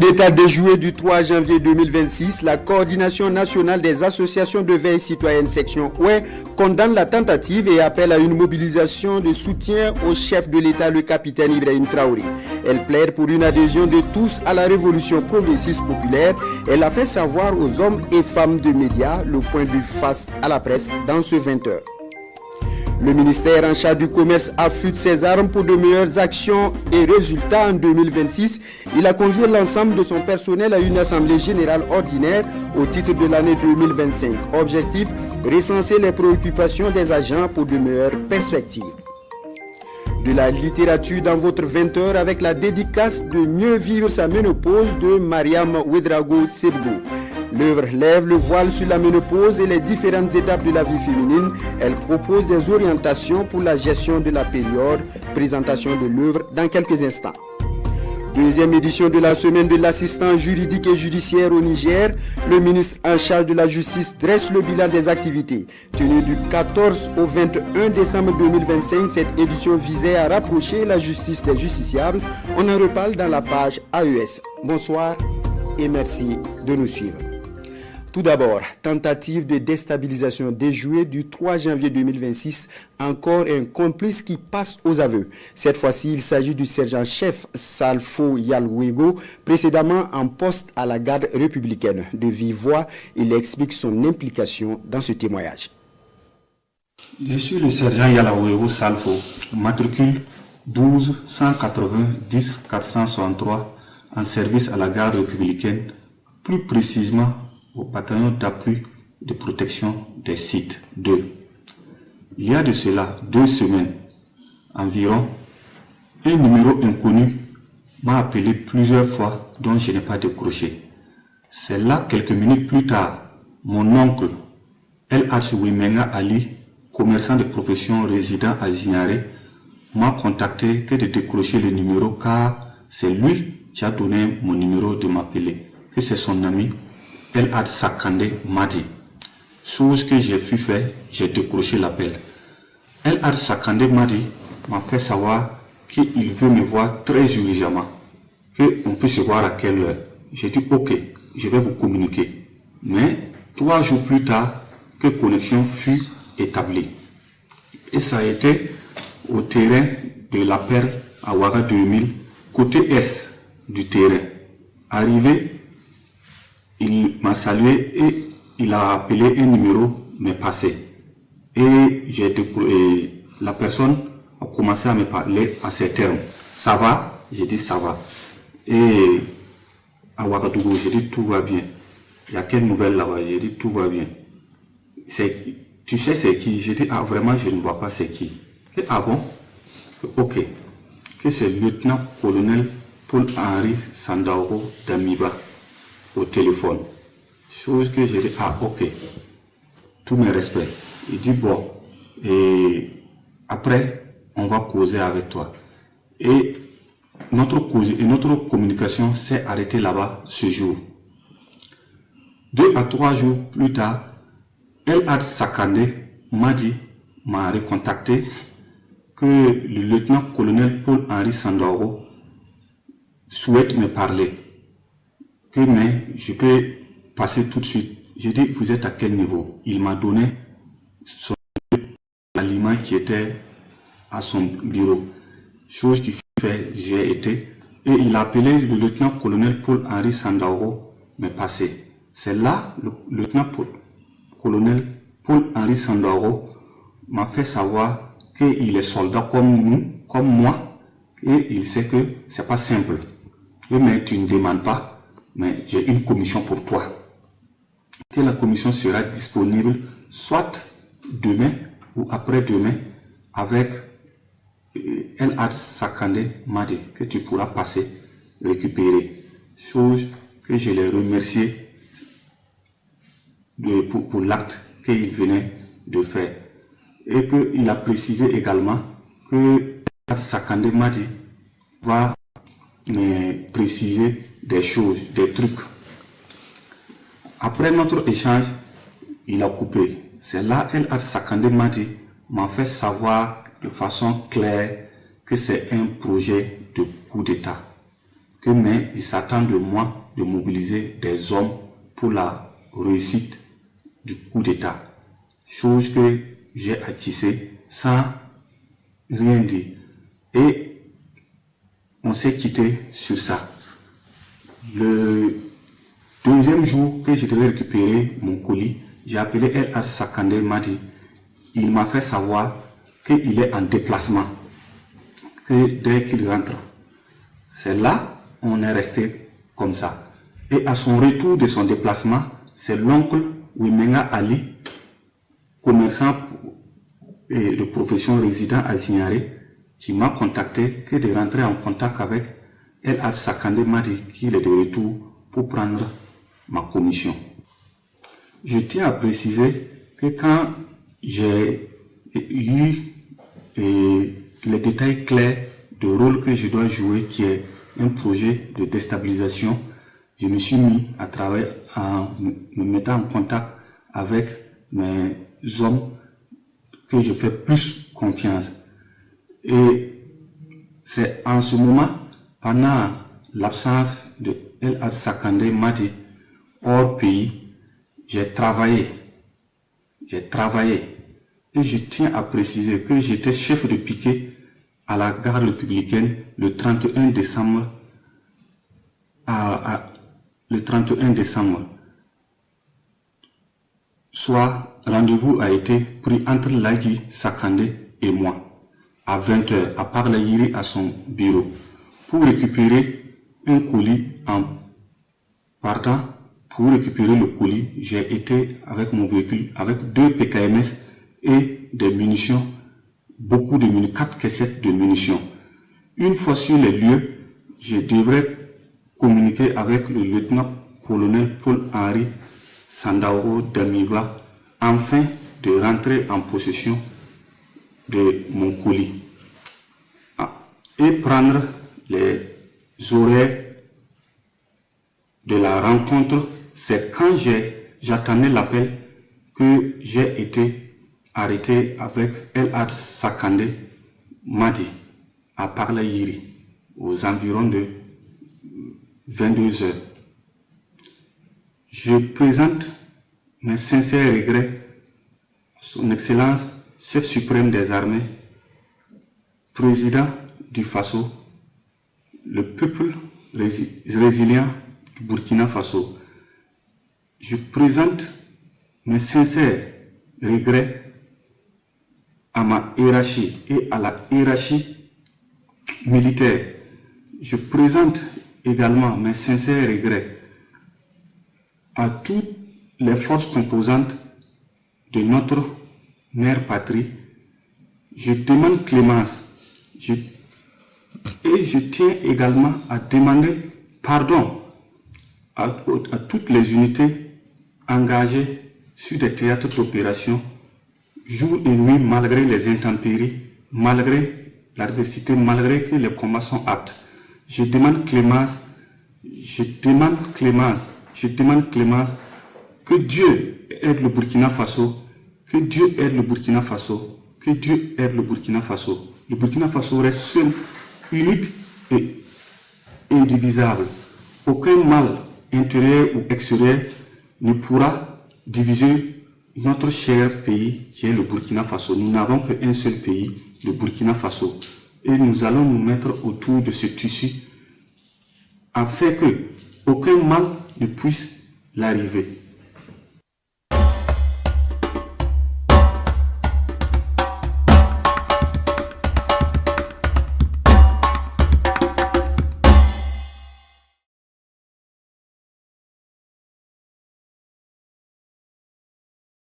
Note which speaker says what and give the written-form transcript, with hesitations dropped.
Speaker 1: d'État déjoué du 3 janvier 2026, la coordination nationale des associations de veille citoyenne section OUE condamne la tentative et appelle à une mobilisation de soutien au chef de l'État, le capitaine Ibrahim Traoré. Elle plaide pour une adhésion de tous à la révolution progressiste populaire. Elle a fait savoir aux hommes et femmes de médias le point de vue face à la presse dans ce 20h. Le ministère en charge du commerce affûte ses armes pour de meilleures actions et résultats en 2026. Il a convié l'ensemble de son personnel à une assemblée générale ordinaire au titre de l'année 2025. Objectif, recenser les préoccupations des agents pour de meilleures perspectives. De la littérature dans votre 20h avec la dédicace de Mieux vivre sa ménopause de Mariam Ouedraogo Sebgo. L'œuvre lève le voile sur la ménopause et les différentes étapes de la vie féminine. Elle propose des orientations pour la gestion de la période. Présentation de l'œuvre dans quelques instants. Deuxième édition de la semaine de l'assistant juridique et judiciaire au Niger. Le ministre en charge de la justice dresse le bilan des activités. Tenue du 14 au 21 décembre 2025, cette édition visait à rapprocher la justice des justiciables. On en reparle dans la page AES. Bonsoir et merci de nous suivre. Tout d'abord, tentative de déstabilisation déjouée du 3 janvier 2026, encore un complice qui passe aux aveux. Cette fois-ci, il s'agit du sergent-chef Salfo Yalwego, précédemment en poste à la garde républicaine. De vive voix, il explique son implication dans ce témoignage.
Speaker 2: Je suis le sergent Yalwego Salfo, matricule 12 180 10 463, en service à la garde républicaine, plus précisément au bataillon d'appui de protection des sites 2. Il y a de cela 2 semaines environ, un numéro inconnu m'a appelé plusieurs fois dont je n'ai pas décroché. C'est là, quelques minutes plus tard, mon oncle El Wimenga Ali, commerçant de profession résident à Zignaré, m'a contacté que de décrocher le numéro car c'est lui qui a donné mon numéro de m'appeler, que c'est son ami El Sakande m'a dit. Chose que j'ai pu faire, j'ai décroché l'appel. El Sakande m'a dit, m'a fait savoir qu'il veut me voir très urgemment, qu'on peut se voir à quelle heure. J'ai dit ok, je vais vous communiquer. Mais 3 jours plus tard, que connexion fut établie. Et ça a été au terrain de la Perle à Ouaga 2000, côté est du terrain. Arrivé, il m'a salué et il a appelé un numéro, mais passé. Et la personne a commencé à me parler à ces termes. Ça va? J'ai dit ça va. Et à Ouagadougou, j'ai dit tout va bien. Il y a quelle nouvelle là-bas? J'ai dit tout va bien. Tu sais c'est qui? J'ai dit ah vraiment je ne vois pas c'est qui. Et, ah bon? Ok. Que c'est le lieutenant-colonel Paul-Henri Sandaogo d'Amiba au téléphone. Chose que j'ai dit, ah ok, tous mes respects. Il dit bon, et après, on va causer avec toi. Et notre communication s'est arrêtée là-bas ce jour. 2 à 3 jours plus tard, El Had Sakande m'a recontacté que le lieutenant-colonel Paul-Henri Sandaogo souhaite me parler. Mais je peux passer tout de suite. J'ai dit, vous êtes à quel niveau? Il m'a donné son aliment qui était à son bureau. Chose qui fait, j'ai été. Et il a appelé le lieutenant-colonel Paul-Henri Sandaogo me passer. C'est là, le lieutenant-colonel Paul-Henri Sandaogo m'a fait savoir qu'il est soldat comme nous, comme moi, et il sait que c'est pas simple. Mais tu ne demandes pas. Mais j'ai une commission pour toi. Que la commission sera disponible soit demain ou après-demain avec El Had Sakande Madi que tu pourras passer, récupérer. Chose que je les remercie pour l'acte qu'il venait de faire. Et qu'il a précisé également que El Had Sakande Madi va me préciser des choses, des trucs. Après notre échange, il a coupé. C'est là El Had Sakande Madi m'a fait savoir de façon claire que c'est un projet de coup d'État. mais il s'attend de moi de mobiliser des hommes pour la réussite du coup d'État. Chose que j'ai acquissée sans rien dire. Et on s'est quitté sur ça. Le deuxième jour que je devais récupérer mon colis, j'ai appelé El Hadj Sakandé Madi. Il m'a fait savoir qu'il est en déplacement, que dès qu'il rentre. C'est là on est resté comme ça. Et à son retour de son déplacement, c'est l'oncle Wimenga Ali, commerçant et de profession résident à Zignaré, qui m'a contacté que de rentrer en contact avec El Hadj Sakandé Madi, qui est de retour pour prendre ma commission. Je tiens à préciser que quand j'ai eu les détails clairs du rôle que je dois jouer, qui est un projet de déstabilisation, je me suis mis à travailler en me mettant en contact avec mes hommes que je fais plus confiance. Et c'est en ce moment, pendant l'absence de El Hadj Sakandé Madi hors pays, j'ai travaillé. Et je tiens à préciser que j'étais chef de piquet à la gare républicaine le 31 décembre. Le 31 décembre. Soit rendez-vous a été pris entre Lagui Sakandé et moi à 20h à Parlayiri à son bureau pour récupérer un colis. En partant pour récupérer le colis, j'ai été avec mon véhicule avec 2 PKMS et des munitions, beaucoup de munitions, 4 caissettes de munitions. Une fois sur les lieux, je devrais communiquer avec le lieutenant-colonel Paul-Henri Sandaoro Damiba afin de rentrer en possession de mon colis et prendre les horaires de la rencontre. C'est quand j'attendais l'appel que j'ai été arrêté avec El Hadj Sakandé Madi à Parlayiri aux environs de 22 heures. Je présente mes sincères regrets à son Excellence, chef suprême des armées, président du Faso, le peuple résilient du Burkina Faso. Je présente mes sincères regrets à ma hiérarchie et à la hiérarchie militaire. Je présente également mes sincères regrets à toutes les forces composantes de notre mère patrie. Je demande clémence et je tiens également à demander pardon à toutes les unités engagées sur des théâtres d'opération jour et nuit, malgré les intempéries, malgré l'adversité, malgré que les combats sont aptes. Je demande clémence, que Dieu aide le Burkina Faso, que Dieu aide le Burkina Faso, que Dieu aide le Burkina Faso. Le Burkina Faso reste seul, unique et indivisible. Aucun mal intérieur ou extérieur ne pourra diviser notre cher pays qui est le Burkina Faso. Nous n'avons qu'un seul pays, le Burkina Faso. Et nous allons nous mettre autour de ce tissu afin que aucun mal ne puisse l'arriver.